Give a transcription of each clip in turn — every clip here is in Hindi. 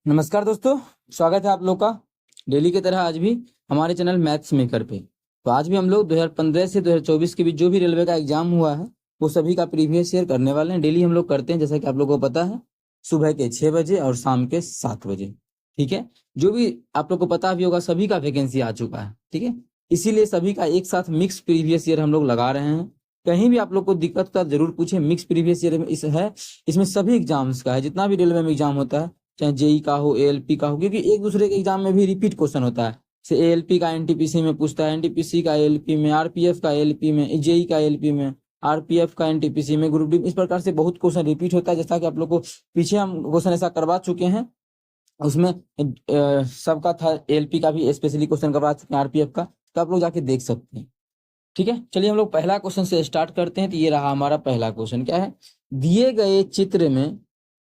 नमस्कार दोस्तों, स्वागत है आप लोग का डेली की तरह आज भी हमारे चैनल मैथ्स मेकर पे। तो आज भी हम लोग 2015 से 2024 के बीच जो भी रेलवे का एग्जाम हुआ है वो सभी का प्रीवियस ईयर करने वाले हैं। डेली हम लोग करते हैं, जैसा कि आप लोगों को पता है, सुबह के 6 बजे और शाम के 7 बजे। ठीक है, जो भी आप लोग को पता भी होगा सभी का वैकेंसी आ चुका है। ठीक है, इसीलिए सभी का एक साथ मिक्स प्रीवियस ईयर हम लोग लगा रहे हैं। कहीं भी आप लोग को दिक्कत का जरूर पूछे, मिक्स प्रीवियस ईयर में इसमें सभी एग्जाम्स का है, जितना भी रेलवे में एग्जाम होता है, चाहे जेई का हो, एएलपी का हो, क्योंकि एक दूसरे के एग्जाम में भी रिपीट क्वेश्चन होता है। जैसे एएलपी का एनटीपीसी में पूछता है, एनटीपीसी का एएलपी में, आरपीएफ का एएलपी में, जेई का एएलपी में, आरपीएफ का एनटीपीसी में, ग्रुप डी। इस प्रकार से बहुत क्वेश्चन रिपीट होता है। जैसा कि आप लोग को पीछे हम क्वेश्चन ऐसा करवा चुके हैं, उसमें सबका था, एएलपी का भी स्पेशली क्वेश्चन करवा चुके हैं, आरपीएफ का, तो आप लोग जाके देख सकते हैं। ठीक है, चलिए हम लोग पहला क्वेश्चन से स्टार्ट करते हैं। तो ये रहा हमारा पहला क्वेश्चन। क्या है? दिए गए चित्र में,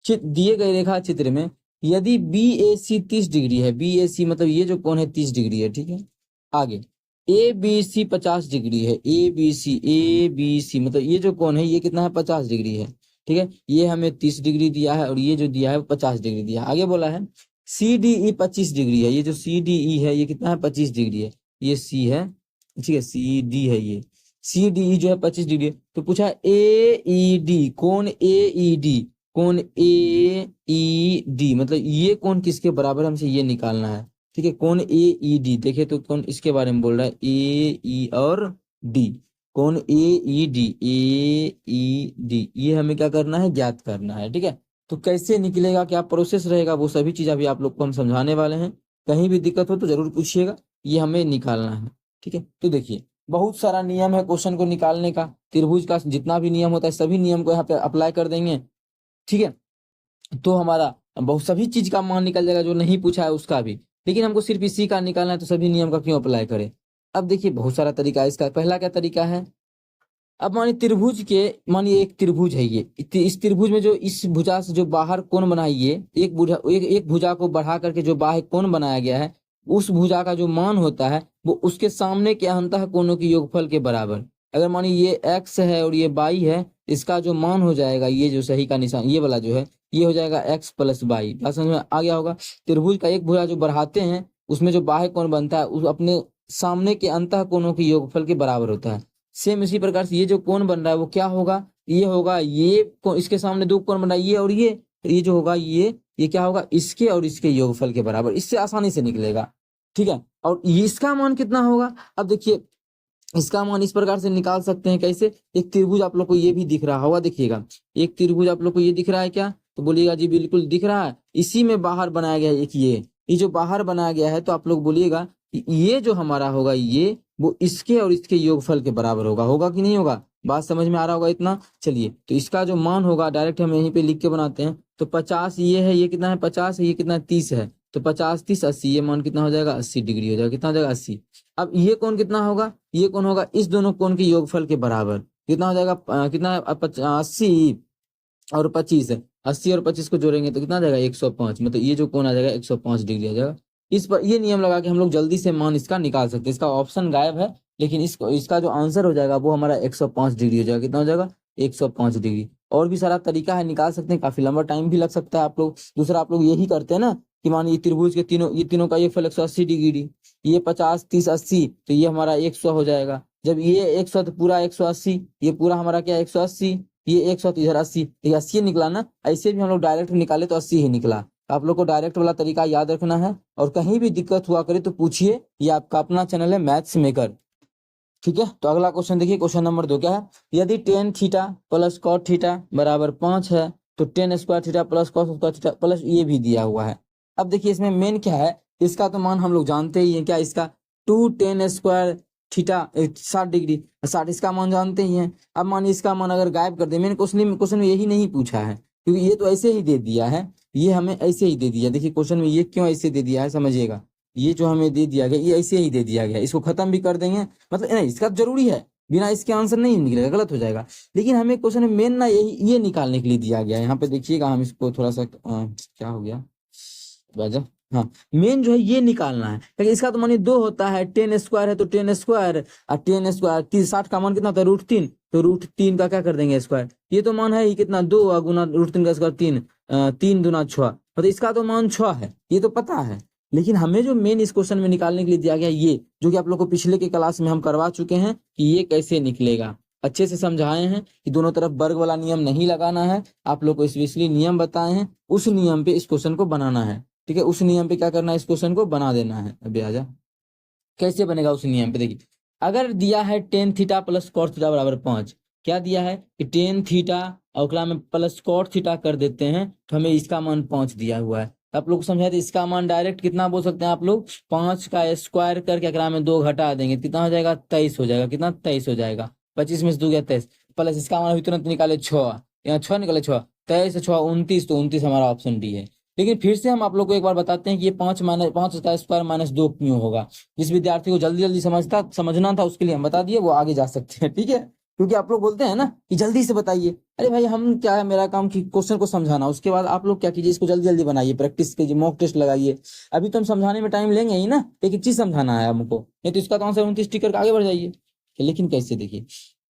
दिए गए रेखा चित्र में यदि बी ए सी 30 डिग्री है, बी ए सी मतलब ये जो कोण है 30 डिग्री है। ठीक है, आगे ए बी सी 50 डिग्री है, ए बी सी मतलब ये जो कोण है ये कितना है? 50 डिग्री है। ठीक है, ये हमें 30 डिग्री दिया है और ये जो दिया है वो 50 डिग्री दिया है। आगे बोला है सी डी ई 25 डिग्री है, ये जो सी डी ई है ये कितना है? 25 डिग्री है। ये सी है, ठीक है, सी डी है, ये सी डी ई जो है 25 डिग्री है। तो पूछा ए ई डी, कौन ए ई डी, कौन ए ई डी मतलब ये कौन किसके बराबर, हमसे ये निकालना है। ठीक है, कौन ए ई डी, देखे तो कौन इसके बारे में बोल रहा है, ए ई और डी, कौन ए ई डी, ए ई डी, ये हमें क्या करना है? ज्ञात करना है। ठीक है, तो कैसे निकलेगा, क्या प्रोसेस रहेगा, वो सभी चीज अभी आप लोग को हम समझाने वाले हैं। कहीं भी दिक्कत हो तो जरूर पूछिएगा, ये हमें निकालना है। ठीक है, तो देखिए बहुत सारा नियम है क्वेश्चन को निकालने का। त्रिभुज का जितना भी नियम होता है सभी नियम को यहाँ पे अप्लाई कर देंगे। ठीक है, तो हमारा बहुत सभी चीज का मान निकल जाएगा, जो नहीं पूछा है उसका भी। लेकिन हमको सिर्फ इसी का निकालना है, तो सभी नियम का क्यों अप्लाई करें। अब देखिए बहुत सारा तरीका है इसका। पहला क्या तरीका है? अब मानिए त्रिभुज के, मानिए एक त्रिभुज है ये, इस त्रिभुज में जो इस भुजा से जो बाहर कोण बनाइए, एक भुजा को बढ़ा करके जो बाहर कोण बनाया गया है, उस भुजा का जो मान होता है वो उसके सामने के अंतः कोणों के योगफल के बराबर। अगर मानिए ये x है और ये y है, इसका जो मान हो जाएगा, ये जो सही का निशान ये वाला जो है, ये हो जाएगा x प्लस वाई। बात समझ में आ गया होगा? त्रिभुज का एक भुजा जो बढ़ाते हैं उसमें जो बाह्य कोण बनता है उस अपने सामने के अंतः कोणों के योगफल के बराबर होता है। सेम इसी प्रकार से ये जो कोण बन रहा है वो क्या होगा? ये होगा, इसके सामने दो कोण बन रहा है, ये और ये जो होगा ये क्या होगा? इसके और इसके योगफल के बराबर। इससे आसानी से निकलेगा। ठीक है, और इसका मान कितना होगा? अब देखिए इसका मान इस प्रकार से निकाल सकते हैं। कैसे? एक त्रिभुज आप लोग को ये भी दिख रहा होगा, देखिएगा एक त्रिभुज आप लोग को ये दिख रहा है क्या? तो बोलिएगा जी बिल्कुल दिख रहा है। इसी में बाहर बनाया गया है एक ये जो बाहर बनाया गया है, तो आप लोग बोलिएगा ये जो हमारा होगा ये वो इसके और इसके योगफल के बराबर होगा। होगा कि नहीं होगा? बात समझ में आ रहा होगा इतना? चलिए, तो इसका जो मान होगा डायरेक्ट हम यहीं पे लिख के बनाते हैं। तो 50 ये है, ये कितना है? 50 है, ये कितना है? 30 है। तो 50 30 80, ये मान कितना हो जाएगा? 80 डिग्री हो जाएगा। कितना हो जाएगा? 80। अब ये कोण कितना होगा? ये कोण होगा इस दोनों कोण के योगफल के बराबर। कितना हो जाएगा? कितना है? 80 और 25 है। 80 और 25 को जोड़ेंगे तो कितना आ जाएगा? 105। मतलब ये जो कोण आ जाएगा 105 डिग्री आ जाएगा। इस पर ये नियम लगा के हम लोग जल्दी से मान इसका निकाल सकते हैं। इसका ऑप्शन गायब है, लेकिन इसका जो आंसर हो जाएगा वो हमारा 105 डिग्री हो जाएगा। कितना हो जाएगा? 105 डिग्री। और भी सारा तरीका है, निकाल सकते हैं, काफी लंबा टाइम भी लग सकता है। आप लोग दूसरा आप लोग यही करते हैं ना कि मान ये त्रिभुज के तीनों का ये फल 180 डिग्री, ये 50 30 80, तो ये हमारा 100 हो जाएगा। जब ये 100 तो पूरा 180, ये पूरा हमारा क्या 180, ये 100 तो इधर 80, तो 80 निकला ना। ऐसे भी हम लोग डायरेक्ट निकाले तो 80 ही निकला। आप लोग को डायरेक्ट वाला तरीका याद रखना है, और कहीं भी दिक्कत हुआ करे तो पूछिए। ये आपका अपना चैनल है मैथ्स मेकर। ठीक है, तो अगला क्वेश्चन देखिए, क्वेश्चन नंबर 2 क्या है? यदि tan theta plus cot theta बराबर 5 है तो tan square theta plus cos square theta plus ये भी दिया हुआ है। अब देखिए इसमें मेन क्या है, इसका तो मान हम लोग जानते ही हैं। क्या? इसका 2 टेन स्क्वायर थीटा 60 डिग्री, 60 इसका मान जानते ही हैं। अब मानिए इसका मान अगर गायब कर दे, मैंने क्वेश्चन में यही नहीं पूछा है, क्योंकि ये तो ऐसे ही दे दिया है, ये हमें ऐसे ही दे दिया। देखिए क्वेश्चन में ये क्यों ऐसे दे दिया है समझिएगा। ये जो हमें दे दिया गया ये ऐसे ही दे दिया गया, इसको खत्म भी कर देंगे, मतलब नहीं इसका जरूरी है, बिना इसके आंसर नहीं निकलेगा, गलत हो जाएगा। लेकिन हमें क्वेश्चन में मेन ना यही ये निकालने के लिए दिया गया है। यहाँ पे देखिएगा, हम इसको थोड़ा सा क्या हो गया राजा, हाँ मेन जो है ये निकालना है। लेकिन इसका तो मानिए 2 होता है, टेन स्क्वायर है तो टेन स्क्वायर और टेन स्क्वायर 60 का मान कितना होता है? √3। तो √3 का क्या कर देंगे स्क्वायर। ये तो मान है ही कितना 2 गुना √3 का स्क्वायर 3, 3 दूना 6, मतलब इसका तो मान 6 है, ये तो पता है। लेकिन हमें जो मेन इस क्वेश्चन में निकालने के लिए दिया गया ये, जो कि आप लोग को पिछले के क्लास में हम करवा चुके हैं कि ये कैसे निकलेगा, अच्छे से समझाए हैं कि दोनों तरफ वर्ग वाला नियम नहीं लगाना है, आप लोग को स्पेशली नियम बताए हैं, उस नियम पे इस क्वेश्चन को बनाना है। ठीक है, उस नियम पे क्या करना है, इस क्वेश्चन को बना देना है। अभी आजा कैसे बनेगा उस नियम पे, देखिए अगर दिया है tan theta plus cot theta बराबर 5, क्या दिया है कि टेन थीटा और ओकरा में प्लस कॉट थीटा कर देते हैं, तो हमें इसका मान 5 दिया हुआ है। आप लोग समझाए थे इसका मान डायरेक्ट कितना बोल सकते हैं आप लोग, 5 का स्क्वायर करके एकरा में 2 घटा देंगे, कितना हो जाएगा 23 हो जाएगा, कितना 23 हो जाएगा, 25 में से 2 गया 23, प्लस इसका मान अभी तुरंत निकाले 6, यहाँ 6 निकले 6, 23 से 6 29, तो 29 हमारा ऑप्शन डी है। लेकिन फिर से हम आप लोग को एक बार बताते हैं कि ये 5 का स्क्वायर -2 क्यों होगा। जिस विद्यार्थी को जल्दी जल्दी समझना था उसके लिए हम बता दिए, वो आगे जा सकते हैं। ठीक है, क्योंकि आप लोग बोलते हैं ना कि जल्दी से बताइए, अरे भाई हम क्या है, मेरा काम कि क्वेश्चन को समझाना, उसके बाद आप लोग क्या कीजिए, इसको जल्दी जल्दी बनाइए, प्रैक्टिस कीजिए, मॉक टेस्ट लगाइए। अभी तो हम समझाने में टाइम लेंगे ही ना, एक एक चीज समझाना है हमको, नहीं तो इसका तो आंसर 29 टिक करके आगे बढ़ जाइए। लेकिन कैसे, देखिए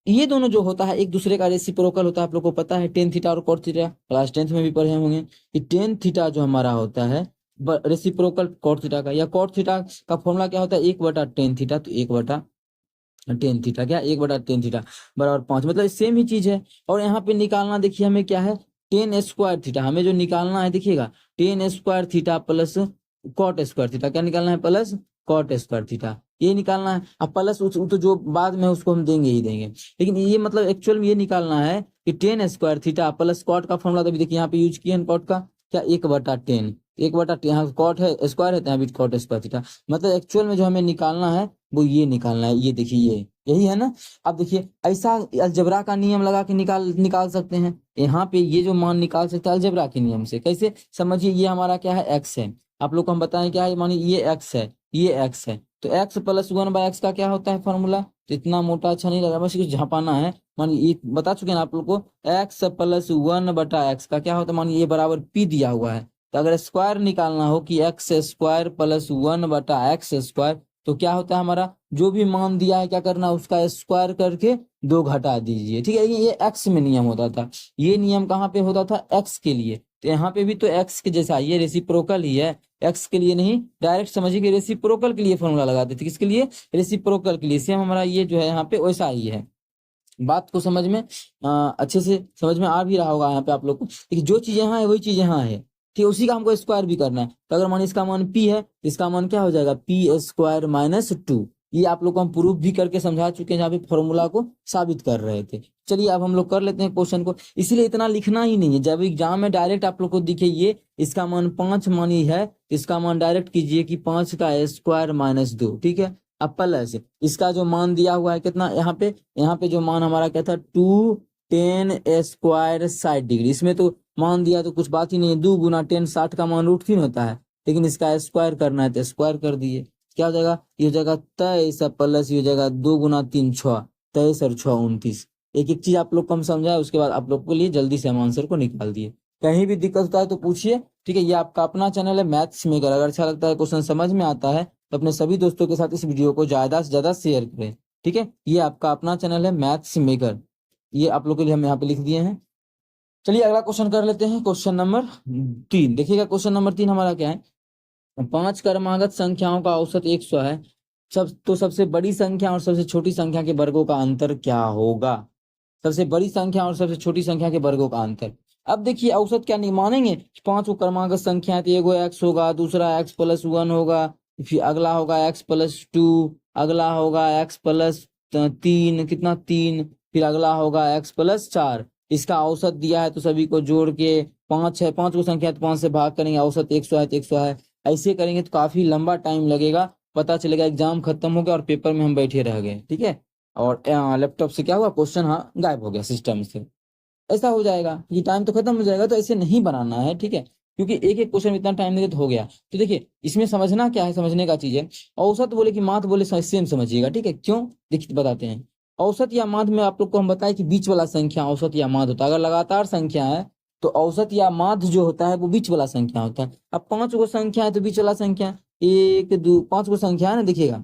ये दोनों जो होता है एक दूसरे का रेसिप्रोकल होता है, आप लोग को पता है, टेन थीटा और कॉट थीटा क्लास 10th में भी पढ़े होंगे कि टेन थीटा जो हमारा होता है रेसिप्रोकल कॉट थीटा का, या कॉट थीटा का फॉर्मूला क्या होता है 1/10 थीटा, तो 1/10 थीटा क्या 1/10 थीटा बराबर 5, मतलब सेम ही चीज है। और यहाँ पे निकालना देखिए हमें क्या है, टेन स्क्वायर थीटा, हमें जो निकालना है देखिएगा tan square theta plus cot square theta, क्या निकालना है प्लस कॉट स्क्वायर थीटा, ये निकालना है। अब प्लस तो जो बाद में उसको हम देंगे ही देंगे, लेकिन ये मतलब एक्चुअल में ये निकालना है कि tan square theta plus cot का फॉर्मूला, तो देखिए यहाँ पे यूज किया है कॉट का, क्या 1/10, 1/10 यहाँ कॉट है स्क्वायर है, यहाँ भी कॉट स्क्वायर थीटा, मतलब एक्चुअल में जो हमें निकालना है वो ये निकालना है, ये देखिए ये यही है ना। अब देखिए ऐसा अलजेब्रा का नियम लगा के निकाल सकते हैं, यहाँ पे ये जो मान निकाल सकते हैं अलजेब्रा के नियम से। कैसे, समझिए ये हमारा क्या है एक्स है, आप लोग को हम बताएं क्या है, मानिए ये एक्स है, ये एक्स है, तो एक्स प्लस 1/x का क्या होता है फॉर्मूला, तो इतना मोटा अच्छा नहीं लगा, बस कुछ झापाना है। मानिए ये बता चुके हैं आप लोग को, एक्स प्लस 1/x का क्या होता है, मानिए ये बराबर p दिया हुआ है, तो अगर स्क्वायर निकालना हो कि x square plus 1/x square, तो क्या होता है हमारा, जो भी मान दिया है क्या करना, उसका स्क्वायर करके 2 घटा दीजिए। ठीक है, ये एक्स में नियम होता था, ये नियम कहाँ पे होता था, एक्स के लिए, तो यहाँ पे भी तो एक्स के जैसा, ये रेसिप्रोकल ही है, एक्स के लिए नहीं, डायरेक्ट समझिए कि रेसिप्रोकल के लिए फॉर्मूला लगाते थे, किसके लिए, रेसिप्रोकल के लिए। सेम हमारा ये जो है यहाँ पे वैसा ही है। बात को समझ में अच्छे से समझ में आ भी रहा होगा यहाँ पे आप लोग को, लेकिन जो चीज यहाँ है वही चीज यहाँ है, ठीक, उसी का हमको स्क्वायर भी करना है। तो अगर मान इसका मान p है, इसका मान क्या हो जाएगा, p² - 2, ये आप लोग को हम प्रूफ भी करके समझा चुके हैं, जहाँ पे फॉर्मूला को साबित कर रहे थे। चलिए अब हम लोग कर लेते हैं क्वेश्चन को, इसीलिए इतना लिखना ही नहीं है, जब एग्जाम में डायरेक्ट आप लोग को दिखे ये इसका मान 5 मानी है, इसका मान डायरेक्ट कीजिए कि 5 का स्क्वायर -2, ठीक है। अब प्लस इसका जो मान दिया हुआ है कितना, यहाँ पे जो मान हमारा क्या था 210² 60 डिग्री, इसमें तो मान दिया तो कुछ बात ही नहीं है, 2 गुना 10 60 का मान √3 होता है, लेकिन इसका स्क्वायर करना है तो स्क्वायर कर दिए, क्या हो जाएगा, ये हो जाएगा 23 प्लस ये हो जाएगा 2 गुना 3 6, 23 और 6 29। एक एक चीज आप लोग को हम समझाए, उसके बाद आप लोग को लिए जल्दी से हम आंसर को निकाल दिए। कहीं भी दिक्कत होता है तो पूछिए, ठीक है। ये आपका अपना चैनल है मैथ्स मेकर, अगर अच्छा लगता है क्वेश्चन समझ में आता है तो अपने सभी दोस्तों के साथ इस वीडियो को ज्यादा से ज्यादा शेयर करें, ठीक है। ये आपका अपना चैनल है मैथ्स मेकर, ये आप लोग के लिए हम यहाँ पे लिख दिए हैं। चलिए अगला क्वेश्चन कर लेते हैं, क्वेश्चन नंबर 3 देखिएगा। क्वेश्चन नंबर 3 हमारा क्या है, 5 क्रमागत संख्याओं का औसत 100 है, सबसे बड़ी संख्या और सबसे छोटी संख्या के वर्गों का अंतर क्या होगा। सबसे बड़ी संख्या और सबसे छोटी संख्या के वर्गों का अंतर। अब देखिए औसत क्या नहीं मानेंगे, 5 को क्रमागत संख्या है तो एगो x होगा, दूसरा x + 1 होगा, फिर अगला होगा x + 2, अगला होगा x + 3, कितना 3, फिर अगला होगा x + 4। इसका औसत दिया है तो सभी को जोड़ के 5 है, 5 को संख्या तो 5 से भाग करेंगे, औसत 100 है तो 100 है। ऐसे करेंगे तो काफी लंबा टाइम लगेगा, पता चलेगा एग्जाम खत्म हो गया और पेपर में हम बैठे रह गए, ठीक है। और लैपटॉप से क्या हुआ, क्वेश्चन हाँ गायब हो गया सिस्टम से, ऐसा हो जाएगा, ये टाइम तो खत्म हो जाएगा। तो ऐसे नहीं बनाना है, ठीक है, क्योंकि एक एक क्वेश्चन में इतना टाइम देते तो हो गया। तो देखिए इसमें समझना क्या है, समझने का चीज है, औसत बोले कि माध्य बोले सेम समझिएगा, ठीक है। क्यों, देखिए बताते हैं। औसत या माध्य में आप लोग को हम बताएं कि बीच वाला संख्या औसत या माध्य होता है। अगर लगातार संख्या है तो औसत या माध्य जो होता है वो बीच वाला संख्या होता है। अब 5 गो संख्या है तो बीच वाला संख्या 1 2 5 गो संख्या है ना, देखिएगा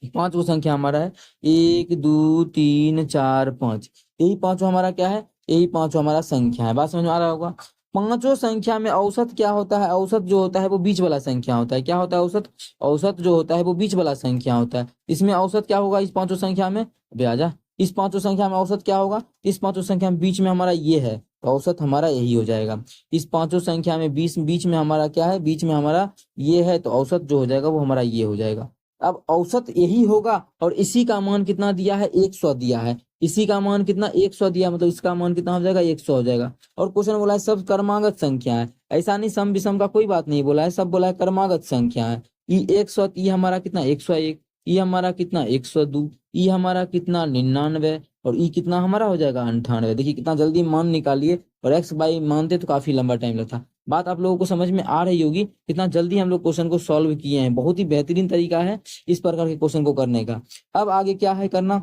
पांचवा संख्या हमारा है 1 2 3 4 5, यही पांचवा हमारा क्या है, यही पांचवा हमारा संख्या है। बात समझ में आ रहा होगा। पांचों संख्या में औसत क्या होता है, औसत जो होता है वो बीच वाला संख्या होता है। क्या होता है औसत, औसत जो होता है वो बीच वाला संख्या होता है। इसमें औसत क्या होगा इस पांचों संख्या में, अबे आजा, इस पांचों संख्या में औसत क्या होगा, इस पांचों संख्या में बीच में हमारा ये है, तो औसत हमारा यही हो जाएगा। इस पांचों संख्या में बीच में हमारा क्या है, बीच में हमारा ये है, तो औसत जो हो जाएगा वो हमारा ये हो जाएगा। अब औसत यही होगा और इसी का मान कितना दिया है, 100 दिया है। इसी का मान कितना, 100 दिया, मतलब इसका मान कितना हो जाएगा, 100 हो जाएगा। और क्वेश्चन बोला है सब क्रमागत संख्या है, ऐसा नहीं सम विषम का कोई बात नहीं बोला है, सब बोला है क्रमागत संख्या है। ये 100, ये हमारा कितना 101, ये हमारा कितना 102, ये हमारा कितना 99, और ये कितना हमारा हो जाएगा 98। देखिए कितना जल्दी मान निकालिए, और एक्स बाई मानते तो काफी लंबा टाइम लगता। बात आप लोगों को समझ में आ रही होगी, कितना जल्दी हम लोग क्वेश्चन को सॉल्व किए हैं। बहुत ही बेहतरीन तरीका है इस प्रकार के क्वेश्चन को करने का। अब आगे क्या है करना,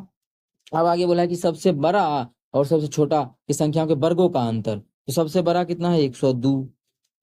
अब आगे बोला है कि सबसे बड़ा और सबसे छोटा की संख्याओं के वर्गों का अंतर। तो सबसे बड़ा कितना है 102,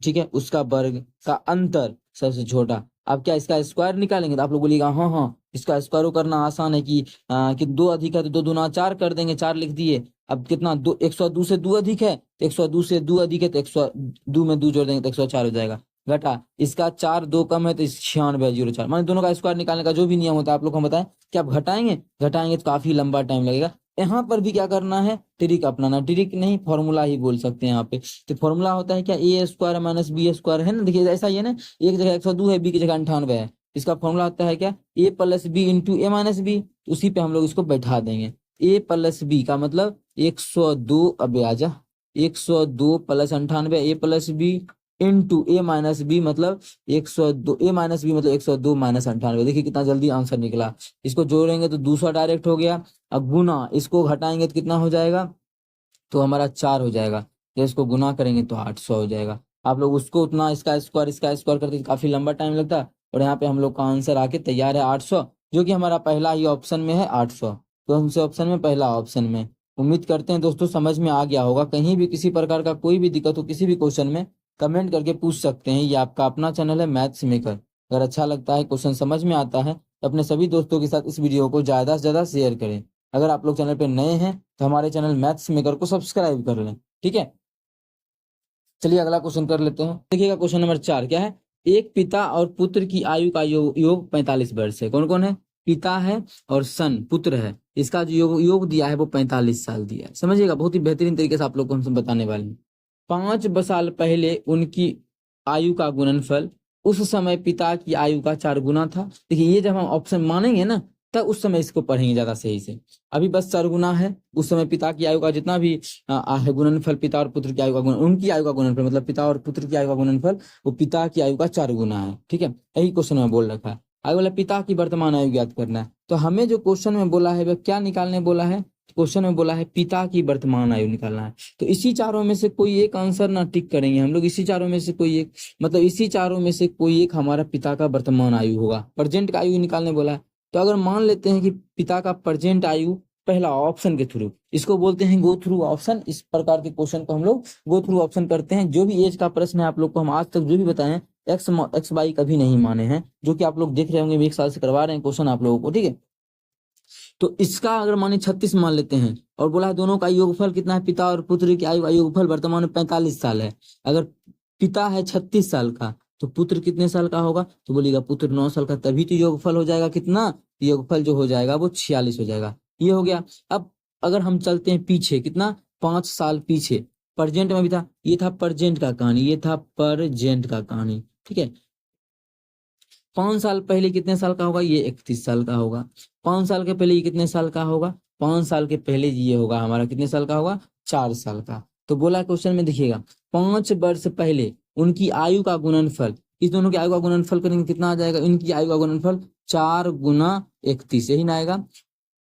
ठीक है, उसका वर्ग का अंतर सबसे छोटा। अब क्या इसका स्क्वायर निकालेंगे, तो आप लोग बोलिएगा हाँ हाँ इसका स्क्वायर करना आसान है कि 2 अधिक है तो 2 दूना 4 कर देंगे, 4 लिख दिए। अब कितना 2, 102 से 2 अधिक है, 102 से 2 अधिक है तो 102 में 2 जोड़ देंगे तो 104 हो जाएगा। घटा इसका 4 2 कम है तो 96/04, माने दोनों का स्क्वायर निकालने का जो भी नियम होता है आप लोग को हम बताएं कि आप घटाएंगे, घटाएंगे तो काफी लंबा टाइम लगेगा। यहाँ पर भी क्या करना है, ट्रिक अपनाना, ट्रिक नहीं फॉर्मूला ही बोल सकते हैं यहाँ पे। तो फॉर्मूला होता है क्या, ए स्क्वायर माइनस बी स्क्वायर, है ना। देखिए ऐसा ही है ना, एक जगह 102 है, बी की जगह 98 है। इसका फॉर्मूला होता है क्या, ए प्लस बी इंटू ए माइनस बी। उसी पे हम लोग इसको बैठा देंगे। ए प्लस बी का मतलब 102, अब आजा 102 प्लस 98, ए प्लस बी इंटू ए माइनस बी मतलब 102, ए माइनस बी मतलब 102 माइनस 98। देखिए कितना जल्दी आंसर निकला। इसको जोड़ेंगे तो 200 डायरेक्ट हो गया। अब गुना, इसको घटाएंगे तो कितना हो जाएगा, तो हमारा 4 हो जाएगा। जब इसको गुना करेंगे तो 800 हो जाएगा। आप लोग उसको उतना इसका स्क्वायर करते काफी लंबा टाइम लगता। और यहाँ पे हम लोग का आंसर आके तैयार है 800, जो कि हमारा पहला ही ऑप्शन में है 800। तो हमसे ऑप्शन में पहला ऑप्शन में। उम्मीद करते हैं दोस्तों समझ में आ गया होगा। कहीं भी किसी प्रकार का कोई भी दिक्कत हो किसी भी क्वेश्चन में, कमेंट करके पूछ सकते हैं। ये आपका अपना चैनल है मैथ्स मेकर। अगर अच्छा लगता है, क्वेश्चन समझ में आता है, तो अपने सभी दोस्तों के साथ इस वीडियो को ज्यादा से ज्यादा शेयर करें। अगर आप लोग चैनल पे नए हैं तो हमारे चैनल मैथ्स मेकर को सब्सक्राइब कर लें, ठीक है। चलिए अगला क्वेश्चन कर लेते हैं। देखिएगा क्वेश्चन नंबर 4 क्या है, एक पिता और पुत्र की आयु का योग 45 वर्ष है। कौन कौन है, पिता है और सन पुत्र है, इसका जो योग दिया है वो 45 साल दिया है। समझिएगा बहुत ही बेहतरीन तरीके से आप लोग को हम बताने वाले हैं। 5 साल पहले उनकी आयु का गुणनफल उस समय पिता की आयु का 4 गुना था। देखिए ये जब हम ऑप्शन मानेंगे ना, तब उस समय इसको पढ़ेंगे ज्यादा सही से। अभी बस 4 गुना है, उस समय पिता की आयु का जितना भी है गुणनफल, पिता और पुत्र की आयु का गुण, उनकी आयु का गुणनफल मतलब पिता और पुत्र की आयु का गुणनफल वो पिता की आयु का 4 गुना है, ठीक है। यही क्वेश्चन में बोल रखा है। आगे बोला पिता की वर्तमान आयु ज्ञात करना है। तो हमें जो क्वेश्चन में बोला है वह क्या निकालने बोला है, क्वेश्चन में बोला है पिता की वर्तमान आयु निकालना है। तो इसी चारों में से कोई एक आंसर ना टिक करेंगे हम लोग, इसी चारों में से कोई एक, मतलब इसी चारों में से कोई एक हमारा पिता का वर्तमान आयु होगा। प्रेजेंट का आयु निकालने बोला है। तो अगर मान लेते हैं कि पिता का प्रेजेंट आयु पहला ऑप्शन के थ्रू, इसको बोलते हैं गो थ्रू ऑप्शन। इस प्रकार के क्वेश्चन को हम लोग गो थ्रू ऑप्शन करते हैं। जो भी एज का प्रश्न है आप लोग को हम आज तक जो भी बताएं, एक्स वाई कभी नहीं माने हैं, जो कि आप लोग देख रहे होंगे 1 साल से करवा रहे हैं क्वेश्चन आप लोगों को, ठीक है। तो इसका अगर माने 36 मान लेते हैं और बोला है दोनों का योगफल कितना है, पिता और पुत्र की आयु का योगफल वर्तमान में 45 साल है। अगर पिता है 36 साल का तो पुत्र कितने साल का होगा, तो बोलिएगा पुत्र 9 साल का, तभी तो योगफल हो जाएगा कितना, योगफल जो हो जाएगा वो 46 हो जाएगा। ये हो गया। अब अगर हम चलते हैं पीछे, कितना 5 साल पीछे, प्रेजेंट में भी था, ये था प्रेजेंट का कहानी, ये था प्रेजेंट का कहानी, ठीक है। 5 साल पहले कितने साल का होगा, ये 31 साल का होगा। 5 साल के पहले ये कितने साल का होगा, 5 साल के पहले ये होगा हमारा कितने साल का होगा, 4 साल का। तो बोला क्वेश्चन में देखिएगा 5 वर्ष पहले उनकी आयु का गुणनफल, इस दोनों की आयु का गुणनफल करेंगे कितना आ जाएगा, इनकी आयु का गुणनफल 4 गुना 31, यही ना आएगा।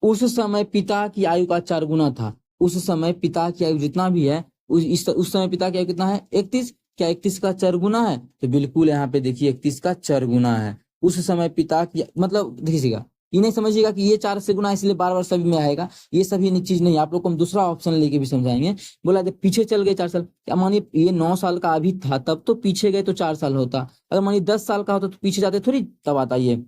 उस समय पिता की आयु का 4 गुना था, उस समय पिता की आयु जितना भी है उस समय पिता की आयु कितना है 31, क्या 31 का 4 गुना है, तो बिल्कुल यहाँ पे देखिए 31 का 4 गुना है। उस समय पिता की मतलब देखिएगा, ये नहीं समझिएगा कि ये 4 से गुना इसलिए बार बार सभी में आएगा, ये सभी चीज नहीं। आप लोग को हम दूसरा ऑप्शन लेके भी समझाएंगे। बोला जब पीछे चल गए 4 साल, क्या मानिए ये 9 साल का अभी था तब तो पीछे गए तो 4 साल होता, अगर मानिए 10 साल का होता तो पीछे जाते थोड़ी तब आता ये।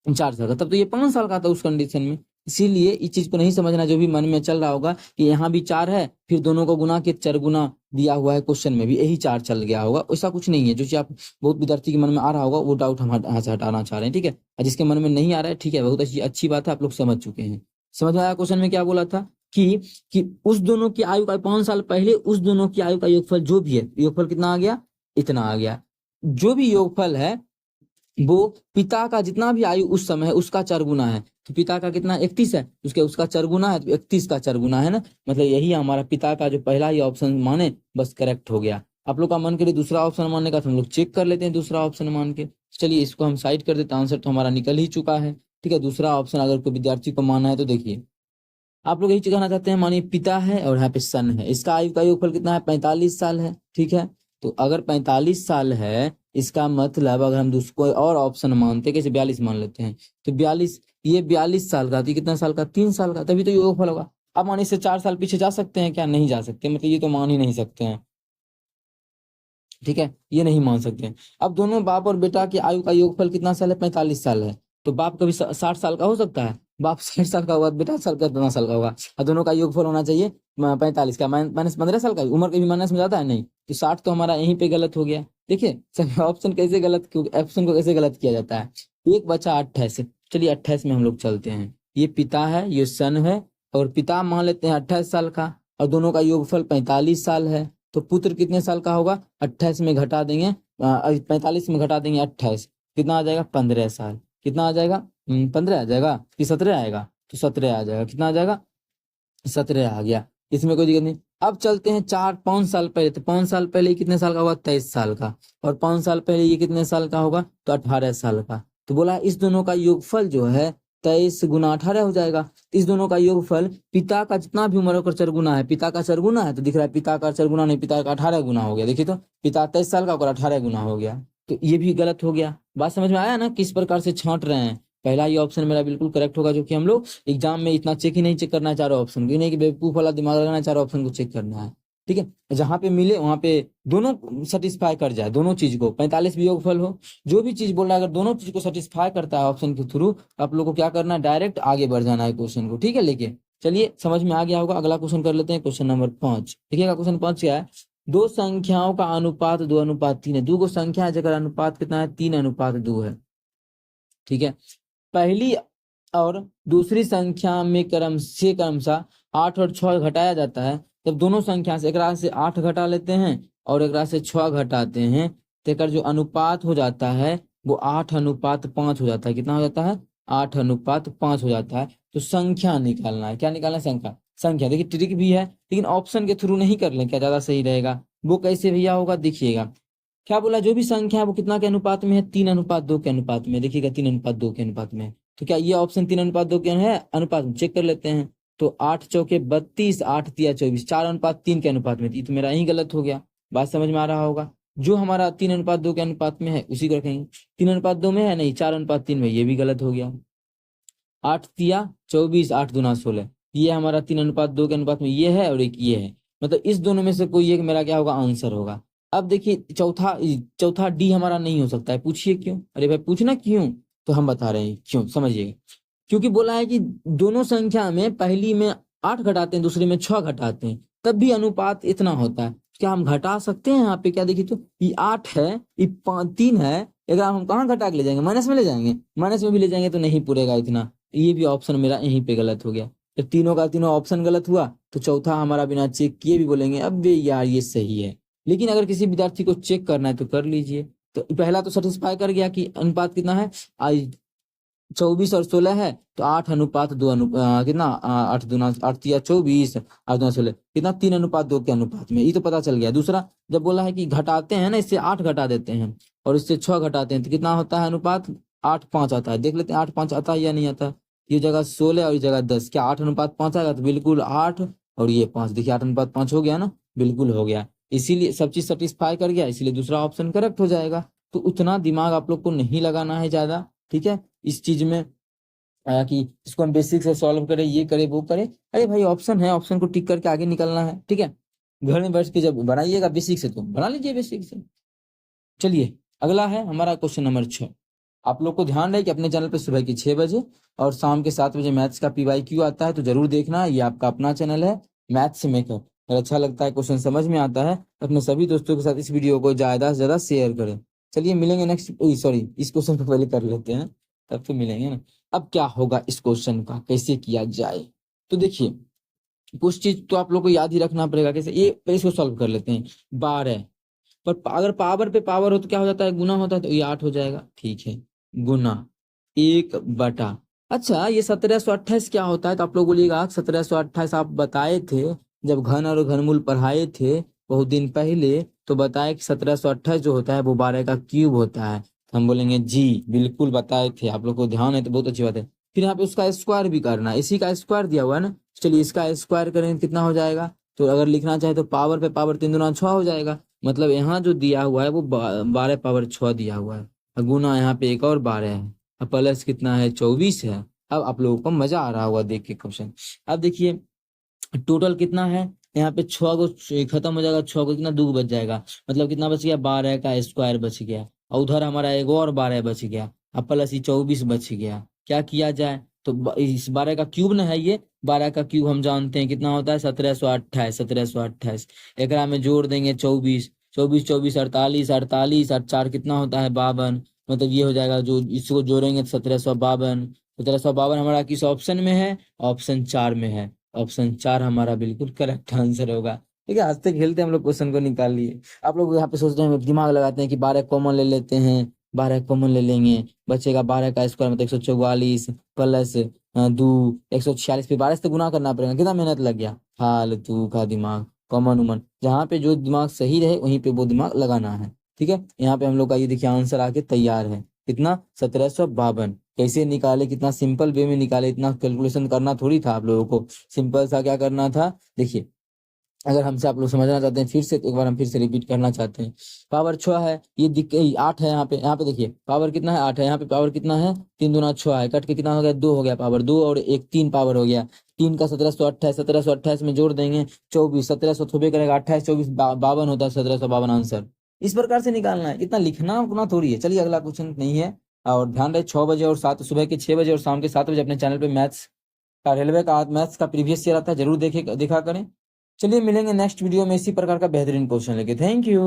4 साल का, तब तो ये 5 साल का था उस कंडीशन में। इसीलिए इस चीज को नहीं समझना, जो भी मन में चल रहा होगा कि यहाँ भी 4 है, फिर दोनों को गुना के 4 गुना दिया हुआ है क्वेश्चन में भी, यही 4 चल गया होगा। ऐसा कुछ नहीं है। जो चीज आप बहुत विद्यार्थी के मन में आ रहा होगा वो डाउट हम यहाँ से हटाना चाह रहे हैं, ठीक है। और जिसके मन में नहीं आ रहा है, ठीक है, बहुत अच्छी बात है, आप लोग समझ चुके हैं। समझ में आया क्वेश्चन में क्या बोला था कि उस दोनों की आयु का 5 साल पहले उस दोनों की आयु का योगफल जो भी है, योगफल कितना आ गया, इतना आ गया। जो भी योगफल है वो पिता का जितना भी आयु उस समय है उसका 4 गुना है। तो पिता का कितना 31 है, उसका 4 गुना है, तो 31 का 4 गुना है ना। मतलब यही हमारा पिता का जो पहला ही ऑप्शन माने, बस करेक्ट हो गया। आप लोग का मन करे दूसरा ऑप्शन मानने का, तो हम लोग चेक कर लेते हैं दूसरा ऑप्शन मान के। चलिए इसको हम साइड कर देते हैं, आंसर तो हमारा निकल ही चुका है, ठीक है। दूसरा ऑप्शन अगर कोई विद्यार्थी को मानना है तो देखिए, आप लोग यही कहना चाहते हैं, मानिए पिता है और यहाँ पे सन है, इसका आयु का योगफल कितना है, 45 साल है, ठीक है। तो अगर 45 साल है, इसका मतलब अगर हम कोई और ऑप्शन मानते, कैसे 42 मान लेते हैं, तो 42, ये 42 साल का, तो कितना साल का, 3 साल का, तभी तो योगफल होगा। अब मानिए इससे 4 साल पीछे जा सकते हैं क्या, नहीं जा सकते, मतलब ये तो मान ही नहीं सकते हैं, ठीक है, ये नहीं मान सकते। अब दोनों बाप और बेटा की आयु का योगफल कितना साल है, 45 साल है। तो बाप कभी 60 साल का हो सकता है, बाप 60 साल का होगा, बेटा साल का 15 साल का होगा, और दोनों का योगफल होना चाहिए 45 का, माइनस 15 साल का, उम्र कभी माइनस में जाता है नहीं, तो 60 तो हमारा यहीं पे गलत हो गया। देखिए ऑप्शन कैसे गलत, ऑप्शन को कैसे गलत किया जाता है। एक बचा 28, चलिए 28 में हम लोग चलते हैं। ये पिता है, ये सन है, और पिता मान लेते हैं 28 साल का, और दोनों का योगफल 45 साल है। तो पुत्र कितने साल का होगा, 28 में घटा देंगे, 45 में घटा देंगे 28, कितना आ जाएगा, 15 साल। कितना आ जाएगा, 15 आ जाएगा कि 17 आएगा, तो 17 आ जाएगा। कितना आ जाएगा, 17 आ गया, इसमें कोई दिक्कत नहीं। अब चलते हैं 5 साल पहले, तो 5 साल पहले ये कितने साल का होगा, 23 साल का, और 5 साल पहले ये कितने साल का होगा, तो 18 साल का। तो बोला इस दोनों का योगफल जो है 23 गुना 18 हो जाएगा। इस दोनों का योगफल पिता का जितना भी उम्र होकर 4 गुना है, पिता का 4 गुना है, तो दिख रहा है पिता का 4 गुना नहीं, पिता का 18 गुना हो गया। देखिए तो पिता 23 साल का होकर 18 गुना हो गया, तो ये भी गलत हो गया। बात समझ में आया ना, किस प्रकार से छांट रहे हैं। पहला ही ऑप्शन मेरा बिल्कुल करेक्ट होगा, जो कि हम लोग एग्जाम में इतना चेक ही नहीं चेक करना है चारों ऑप्शन को, नहीं कि बेवकूफ वाला दिमाग लगाना है, चारों ऑप्शन को चेक करना है, ठीक है। जहां पे मिले वहां पे दोनों सेटिस्फाई कर जाए, दोनों चीज को, 45 भी योगफल हो, जो भी चीज बोल रहा है, अगर दोनों चीज को सेटिस्फाई करता है ऑप्शन के थ्रू, आप लोग को क्या करना है, डायरेक्ट आगे बढ़ जाना है क्वेश्चन को, ठीक है। लेके चलिए समझ में आ गया होगा। अगला क्वेश्चन कर लेते हैं, क्वेश्चन नंबर 5। देखिएगा क्वेश्चन 5 क्या है, दो संख्याओं का अनुपात 2:3 है। दो संख्या है जगह अनुपात कितना है, 3:2 है, ठीक है। पहली और दूसरी संख्या में क्रमशः 8 और 6 घटाया जाता है। जब दोनों संख्या से एक से 8 घटा लेते हैं और एक से 6 घटाते हैं, तो एक जो अनुपात हो जाता है वो 8:5 हो जाता है। कितना हो जाता है, 8:5 हो जाता है। तो संख्या निकालना है, क्या निकालना है, संख्या। संख्या देखिए ट्रिक भी है, लेकिन ऑप्शन के थ्रू नहीं कर लें, क्या ज्यादा सही रहेगा। वो कैसे भैया होगा, देखिएगा क्या बोला, जो भी संख्या है वो कितना के अनुपात में है, 3:2 के अनुपात में। देखिएगा 3:2 के अनुपात में। तो क्या ये ऑप्शन 3:2 के है अनुपात में, चेक कर लेते हैं। तो 8 चौके 32, 8 तिया 24, 4:3 के अनुपात में। ये तो मेरा यही गलत हो गया। बात समझ में आ रहा होगा। जो हमारा 3:2 के अनुपात में है उसी को रखेंगे। 3:2 में है नहीं, 4:3 में, ये भी गलत हो गया। 8 तिया 24, 8 दूना 16, ये हमारा 3:2 के अनुपात में ये है, और एक ये है। मतलब इस दोनों में से कोई एक मेरा क्या होगा, आंसर होगा। अब देखिए चौथा डी हमारा नहीं हो सकता है, पूछिए क्यों। अरे भाई पूछना क्यों, तो हम बता रहे हैं क्यों, समझिएगा। क्योंकि बोला है कि दोनों संख्या में पहली में 8 घटाते हैं, दूसरी में 6 घटाते हैं, तब भी अनुपात इतना होता है। क्या हम घटा सकते हैं यहाँ पे, क्या देखिए तो ये 8 है, ये 3 है, अगर हम कहाँ घटा के ले जाएंगे, माइनस में ले जाएंगे, माइनस में भी ले जाएंगे तो नहीं पूरेगा इतना। ये भी ऑप्शन मेरा यहीं पे गलत हो गया। जब तीनों का तीनों ऑप्शन गलत हुआ, तो चौथा हमारा बिना चेक किए भी बोलेंगे अब यार ये सही है। लेकिन अगर किसी विद्यार्थी को चेक करना है तो कर लीजिए। तो पहला तो सेटिस्फाई कर गया कि अनुपात कितना है, 24 और 16 है, तो 8:2 कितना, 8 दूना 8 तिया 24, 8 दूना 16, कितना, 3:2 के अनुपात में। ये तो पता चल गया। दूसरा जब बोला है कि घटाते हैं ना, इससे 8 घटा देते हैं और इससे 6 घटाते हैं, तो कितना होता है अनुपात, 8:5 आता है। देख लेते हैं 8:5 आता है या नहीं आता। ये जगह 16 और ये जगह 10, क्या 8:5 आएगा, तो बिल्कुल 8 और ये 5, देखिए 8:5 हो गया ना, बिल्कुल हो गया। इसीलिए सब चीज सेटिस्फाई कर गया, इसीलिए दूसरा ऑप्शन करेक्ट हो जाएगा। तो उतना दिमाग आप लोग को नहीं लगाना है ज्यादा, ठीक है, इस चीज में कि इसको हम बेसिक से सॉल्व करें, ये करें वो करें। अरे भाई ऑप्शन है, ऑप्शन को टिक करके आगे निकलना है, ठीक है। घर में बैठ के जब बनाइएगा बेसिक से, तो बना लीजिए बेसिक से। चलिए अगला है हमारा क्वेश्चन नंबर 6। आप लोग को ध्यान रहे कि अपने चैनल पे सुबह के 6 बजे और शाम के 7 बजे मैथ्स का PYQ आता है, तो जरूर देखना। ये आपका अपना चैनल है मैथ्स मेकर। अगर अच्छा लगता है, क्वेश्चन समझ में आता है, तो अपने सभी दोस्तों के साथ इस वीडियो को ज्यादा से ज्यादा शेयर करें। चलिए मिलेंगे नेक्स्ट, सॉरी इस क्वेश्चन को पहले कर लेते हैं, तब फिर मिलेंगे ना। अब क्या होगा इस क्वेश्चन का, कैसे किया जाए, तो देखिए कुछ चीज तो आप लोग को याद ही रखना पड़ेगा। कैसे, ये पहले इसको सॉल्व कर लेते हैं। 12 पर अगर पावर पे पावर हो तो क्या हो जाता है, गुना होता है, तो ये 8 हो जाएगा। ठीक है, गुना 1/। अच्छा, ये 1728 क्या होता है, तो आप लोग बोलिएगा 1728 आप बताए थे जब घन और घनमूल पढ़ाए थे बहुत दिन पहले, तो बताए कि 1728 जो होता है वो 12 का क्यूब होता है। तो हम बोलेंगे जी बिल्कुल बताए थे, आप लोग को ध्यान है तो बहुत अच्छी बात है। फिर यहाँ पे उसका स्क्वायर भी करना है, इसी का स्क्वायर दिया हुआ है ना। चलिए इसका स्क्वायर करेंगे कितना हो जाएगा, तो अगर लिखना चाहे तो पावर पे पावर 3 दूना 6 हो जाएगा। मतलब यहाँ जो दिया हुआ है वो 12 पावर 6 दिया हुआ है, और गुना यहाँ पे एक और 12 है, और प्लस कितना है 24 है। अब आप लोगों को मजा आ रहा होगा देख के क्वेश्चन। अब देखिए टोटल कितना है, यहाँ पे 6 को खत्म हो जाएगा, 6 को कितना 2 बच जाएगा, मतलब कितना बच गया, 12 का स्क्वायर बच गया, और उधर हमारा एक और 12 बच गया, अब प्लस ये 24 बच गया। क्या किया जाए, तो इस 12 का क्यूब ना है ये, 12 का क्यूब हम जानते हैं कितना होता है 1728, 1728। एकरा में जोड़ देंगे 24, 24 24 48, 48 और 4 कितना होता है 52, मतलब ये हो जाएगा, जो इसको जोड़ेंगे 1752। 1752 हमारा किस ऑप्शन में है, ऑप्शन 4 में है। ऑप्शन 4 हमारा बिल्कुल करेक्ट आंसर होगा। ठीक है, हंसते खेलते हम लोग क्वेश्चन को निकाल लिए। आप लोग यहाँ पे सोच रहे हैं, दिमाग लगाते हैं कि 12 कॉमन ले लेते हैं, 12 कॉमन ले लेंगे, बचेगा 12 का स्क्वायर मतलब 144 प्लस 2 146, फिर 12 से गुना करना पड़ेगा, कितना मेहनत लग गया, फालतू का दिमाग। कॉमन उमन जहाँ पे जो दिमाग सही रहे वहीं पे वो दिमाग लगाना है। ठीक है, यहाँ पे हम लोग का ये देखिए आंसर आके तैयार है, कितना 1752। कैसे निकाले, कितना सिंपल वे में निकाले, इतना कैलकुलेशन करना थोड़ी था आप लोगों को, सिंपल सा क्या करना था। देखिए अगर हमसे आप लोग समझना चाहते हैं फिर से, तो एक बार हम फिर से रिपीट करना चाहते हैं। पावर 6 है, ये 8 है, यहाँ पे देखिए पावर कितना है 8 है, यहाँ पे पावर कितना है 3 दूना 6 है, कट के कितना हो गया 2 हो गया, पावर 2 और 1 3 पावर हो गया। 3 का 1728, 1728 में जोड़ देंगे 24, 1700 थोबे करेगा 28 24 52 होता है, 1752 आंसर। इस प्रकार से निकालना है, इतना लिखना उतना थोड़ी है। चलिए अगला क्वेश्चन नहीं है, और ध्यान रहे 6 बजे और 7 सुबह के 6 बजे और शाम के 7 बजे अपने चैनल पे मैथ्स का, रेलवे का मैथ्स का प्रीवियस ईयर आता है, जरूर देखा करें। चलिए मिलेंगे नेक्स्ट वीडियो में इसी प्रकार का बेहतरीन क्वेश्चन लेके। Thank you.